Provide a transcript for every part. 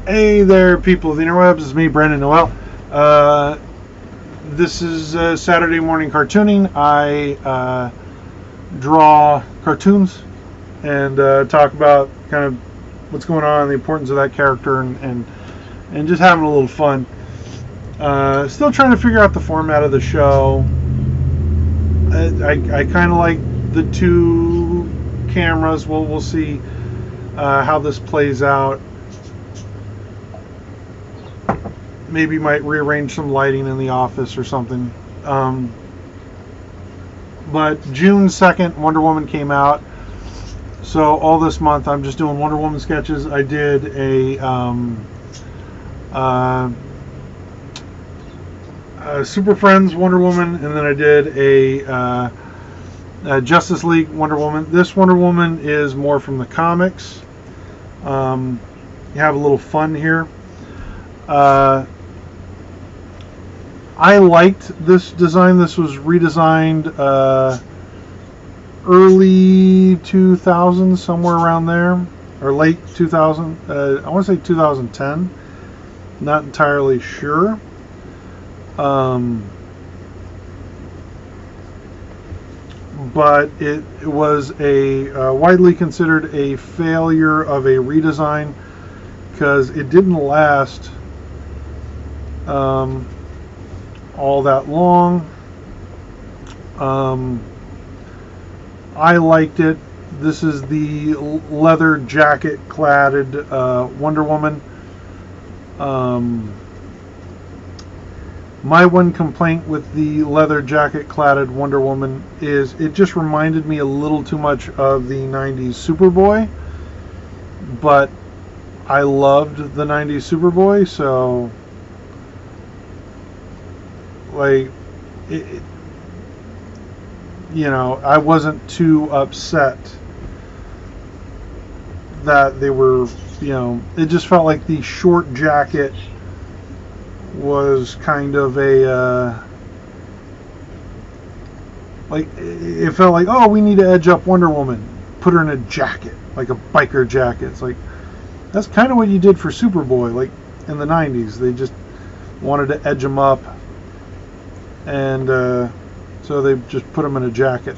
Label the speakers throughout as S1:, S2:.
S1: Hey there, people of the interwebs. It's me, Brandon Noel. This is Saturday morning cartooning. I draw cartoons and talk about kind of what's going on, the importance of that character, and just having a little fun. Still trying to figure out the format of the show. I kind of like the two cameras. We'll see how this plays out. Maybe might rearrange some lighting in the office or something. But June 2nd, Wonder Woman came out. So all this month I'm just doing Wonder Woman sketches. I did a Super Friends Wonder Woman, and then I did a Justice League Wonder Woman. This Wonder Woman is more from the comics. You have a little fun here. I liked this design. This was redesigned early 2000s, somewhere around there, or late 2000. I want to say 2010. Not entirely sure. But it was a widely considered a failure of a redesign because it didn't last all that long. I liked it. This is the leather jacket cladded Wonder Woman. My one complaint with the leather jacket cladded Wonder Woman is it just reminded me a little too much of the 90s Superboy, but I loved the 90s Superboy, so like I wasn't too upset that they were, it just felt like the short jacket was kind of a like it felt like, oh, we need to edge up Wonder Woman, put her in a jacket, like a biker jacket. It's like that's kind of what you did for Superboy, like in the 90s. They just wanted to edge him up, and so they just put him in a jacket.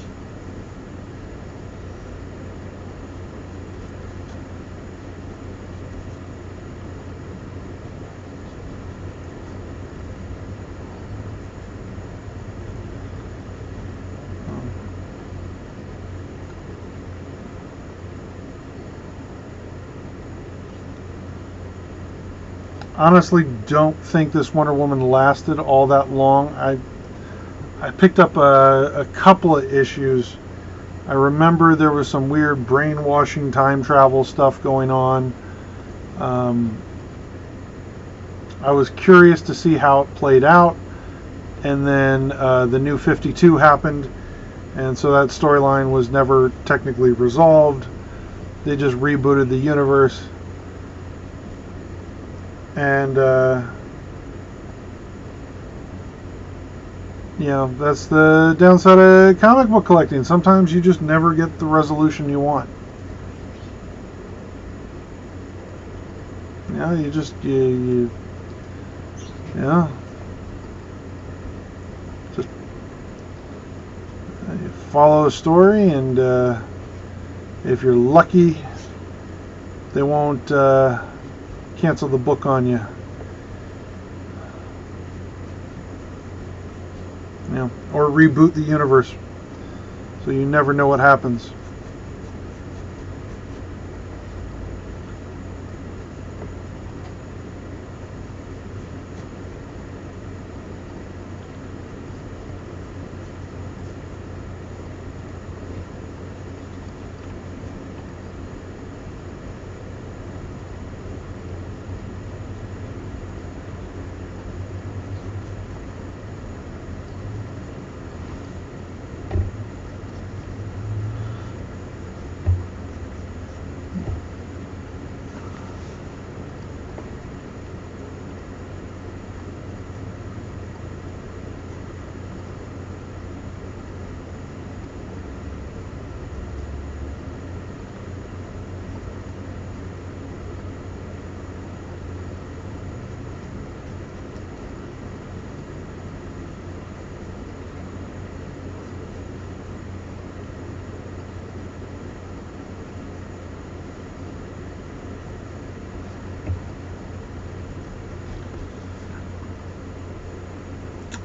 S1: Honestly, don't think this Wonder Woman lasted all that long. I picked up a couple of issues. I remember there was some weird brainwashing time travel stuff going on. I was curious to see how it played out, and then the New 52 happened, and so that storyline was never technically resolved. They just rebooted the universe, and that's the downside of comic book collecting. Sometimes you just never get the resolution you want. You just you follow a story, and if you're lucky, they won't cancel the book on you. Or reboot the universe, so you never know what happens.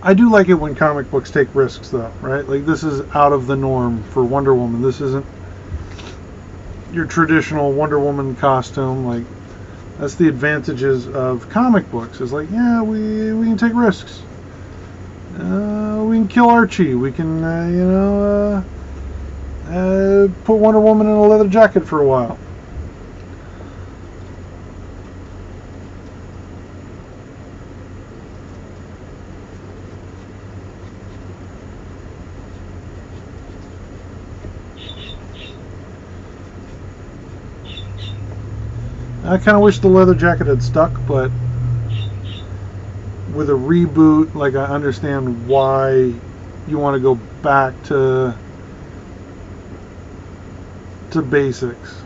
S1: I do like it when comic books take risks, though, right? Like, this is out of the norm for Wonder Woman. This isn't your traditional Wonder Woman costume. Like, that's the advantages of comic books. Is like, yeah, we can take risks. We can kill Archie. We can, put Wonder Woman in a leather jacket for a while. I kind of wish the leather jacket had stuck, but with a reboot, like, I understand why you want to go back to basics.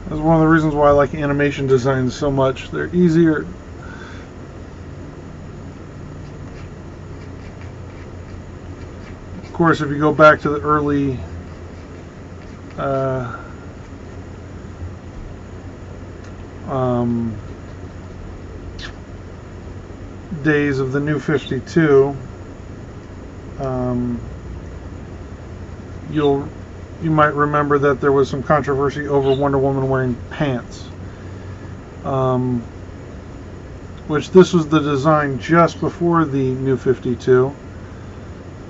S1: That's one of the reasons why I like animation designs so much. They're easier. Of course, if you go back to the early days of the New 52, you might remember that there was some controversy over Wonder Woman wearing pants, which this was the design just before the New 52,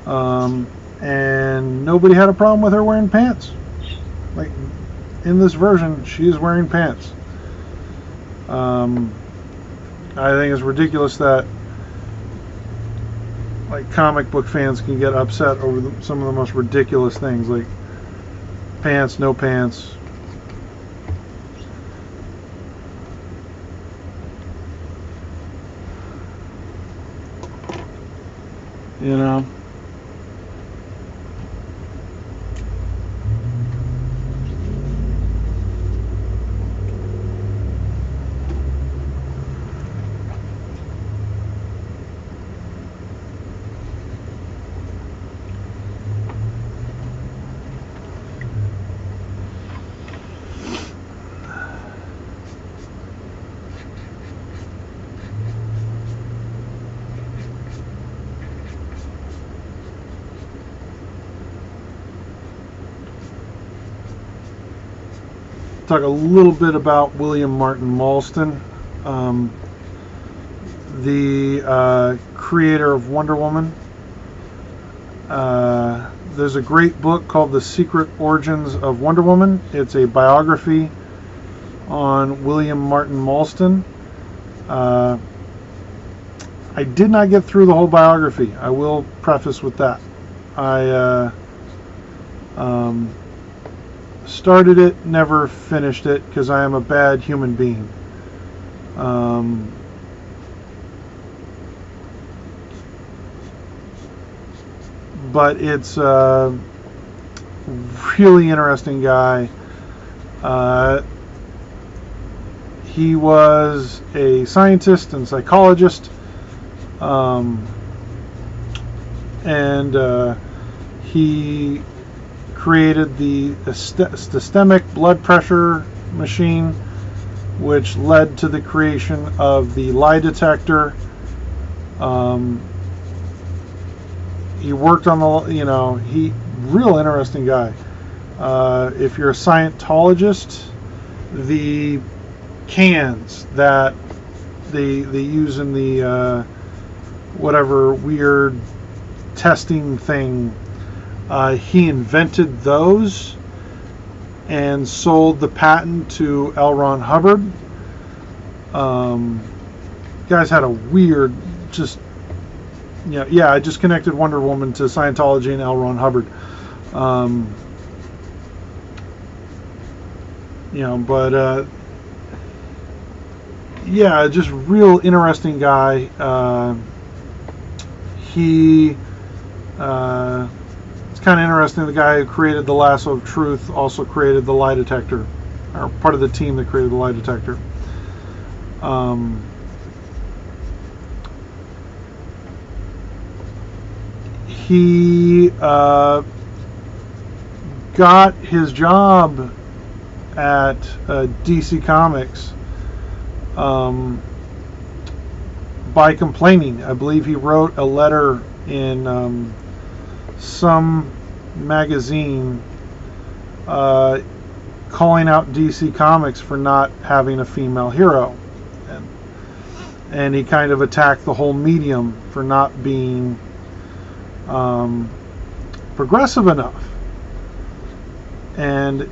S1: and nobody had a problem with her wearing pants. Like, in this version, she is wearing pants. I think it's ridiculous that, like, comic book fans can get upset over some of the most ridiculous things, like pants, no pants. You know? Talk a little bit about William Martin Malston, the creator of Wonder Woman. There's a great book called The Secret Origins of Wonder Woman. It's a biography on William Martin Malston. I did not get through the whole biography. I will preface with that. I started it, never finished it, because I am a bad human being. But it's a really interesting guy. He was a scientist and psychologist, and he created the systemic blood pressure machine, which led to the creation of the lie detector. He worked on the, real interesting guy. If you're a Scientologist, the cans that they use in the whatever weird testing thing. He invented those and sold the patent to L. Ron Hubbard. Guys had a weird, just, I just connected Wonder Woman to Scientology and L. Ron Hubbard. But just real interesting guy. It's kind of interesting. The guy who created the lasso of truth also created the lie detector, or part of the team that created the lie detector. He got his job at DC Comix by complaining. I believe he wrote a letter in some magazine calling out DC Comix for not having a female hero, and he kind of attacked the whole medium for not being progressive enough. And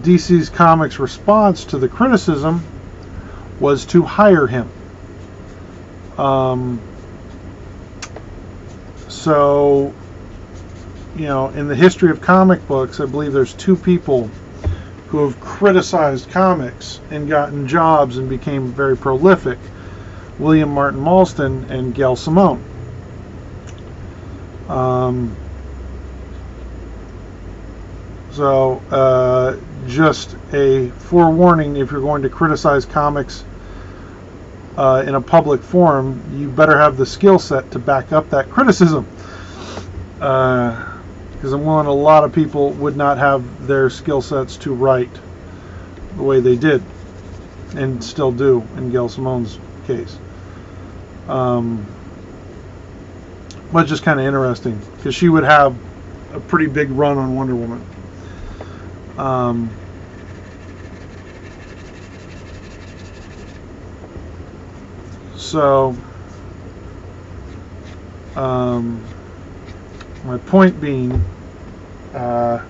S1: DC's Comics response to the criticism was to hire him. So, in the history of comic books, I believe there's two people who have criticized comics and gotten jobs and became very prolific: William Martin Malston and Gail Simone. Just a forewarning: if you're going to criticize comics in a public forum, you better have the skill set to back up that criticism. Because I'm willing, a lot of people would not have their skill sets to write the way they did, and still do in Gail Simone's case. But just kind of interesting, because she would have a pretty big run on Wonder Woman. My point being, that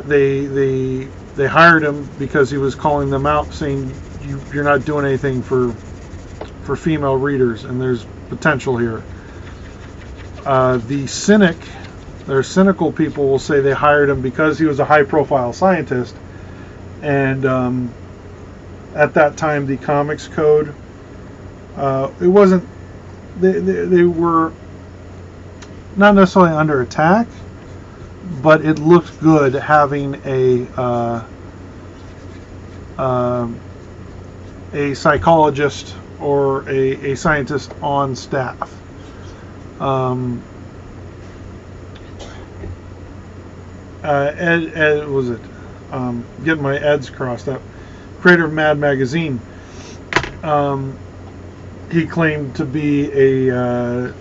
S1: they hired him because he was calling them out, saying you're not doing anything for female readers, and there's potential here. There's cynical people will say they hired him because he was a high-profile scientist, and at that time the Comics Code, it wasn't, they were not necessarily under attack, but it looked good having a psychologist or a scientist on staff. Ed was it? Getting my Eds crossed up. Creator of Mad Magazine. He claimed to be a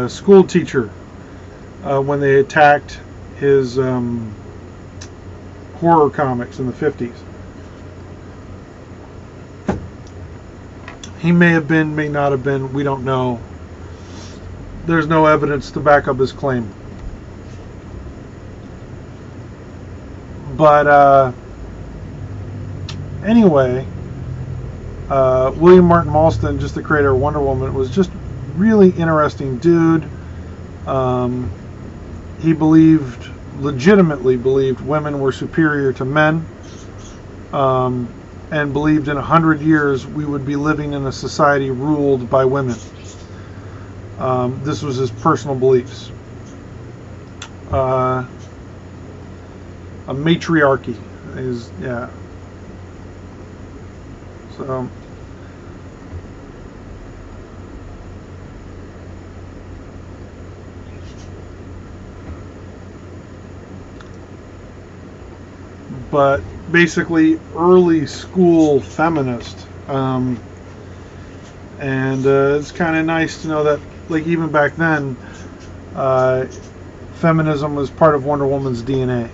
S1: school teacher when they attacked his horror comics in the 50s. He may have been, may not have been, we don't know. There's no evidence to back up his claim. But anyway, William Martin Malston, just the creator of Wonder Woman, was just really interesting dude. He legitimately believed women were superior to men, and believed in 100 years we would be living in a society ruled by women. This was his personal beliefs. A matriarchy is, yeah. So, but basically early school feminist, and it's kind of nice to know that, like, even back then, feminism was part of Wonder Woman's DNA.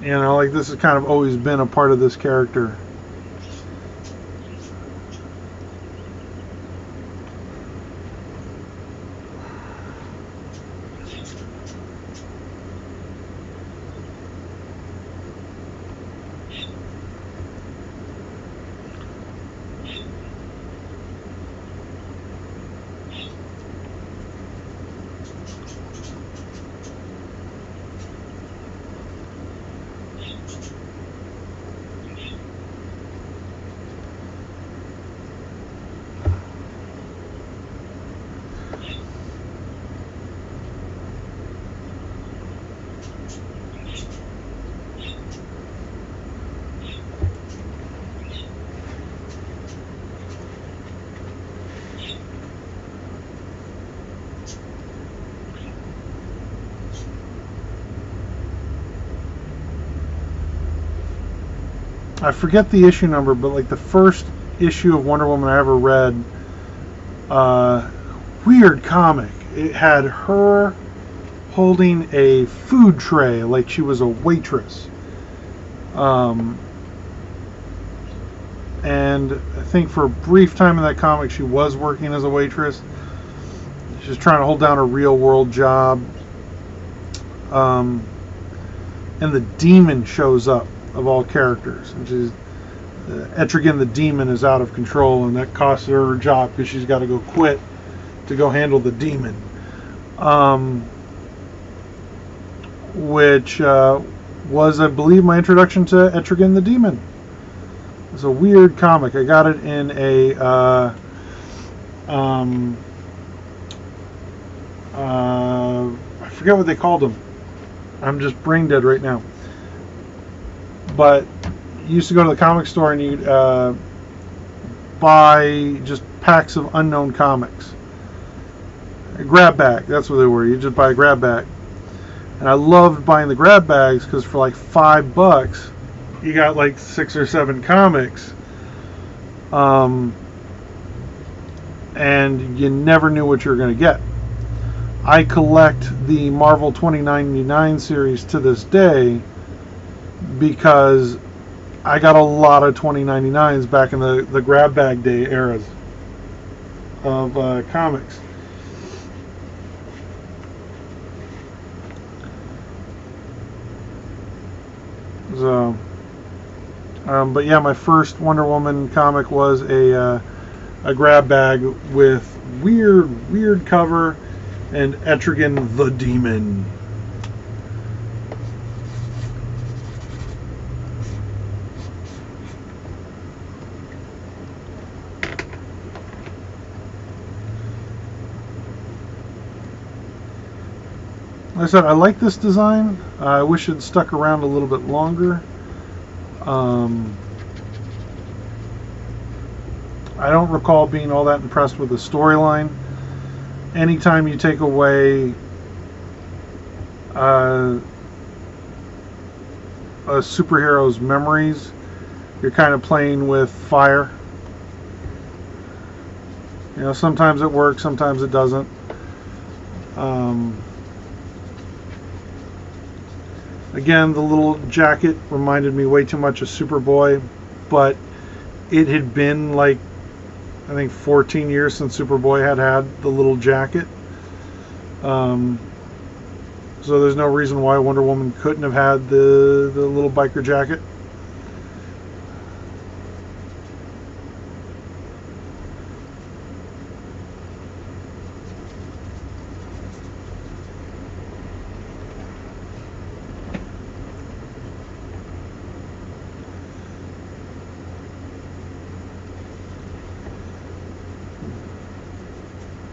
S1: You know, like this has kind of always been a part of this character. I forget the issue number, but like the first issue of Wonder Woman I ever read, weird comic. It had her holding a food tray like she was a waitress. And I think for a brief time in that comic she was working as a waitress. She's trying to hold down a real world job. And the demon shows up, of all characters, which is Etrigan the demon is out of control, and that costs her job because she's got to go quit to go handle the demon, which was, I believe, my introduction to Etrigan the demon. It's a weird comic. I got it in a I forget what they called them. I'm just brain dead right now. But you used to go to the comic store and you'd buy just packs of unknown comics. A grab bag, that's what they were. You just buy a grab bag. And I loved buying the grab bags because for like $5 you got like 6 or 7 comics. And you never knew what you were going to get. I collect the Marvel 2099 series to this day because I got a lot of 2099s back in the grab bag day eras of comics. So, but yeah, my first Wonder Woman comic was a grab bag with weird cover and Etrigan the Demon. Like I said, I like this design. I wish it stuck around a little bit longer. I don't recall being all that impressed with the storyline. Anytime you take away a superhero's memories, you're kind of playing with fire. You know, sometimes it works, sometimes it doesn't. Again, the little jacket reminded me way too much of Superboy, but it had been like, I think 14 years since Superboy had the little jacket. So there's no reason why Wonder Woman couldn't have had the little biker jacket.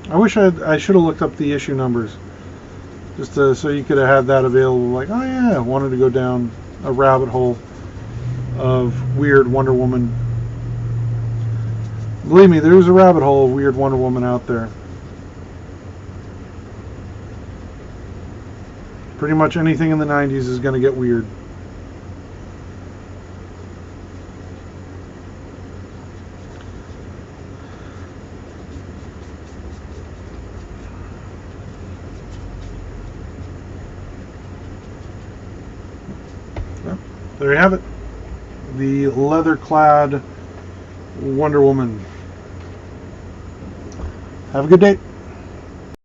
S1: I wish I should have looked up the issue numbers, just so you could have had that available. Like, oh yeah, I wanted to go down a rabbit hole of weird Wonder Woman. Believe me, there's a rabbit hole of weird Wonder Woman out there. Pretty much anything in the 90s is going to get weird. there you have it. The leather-clad Wonder Woman. Have a good day.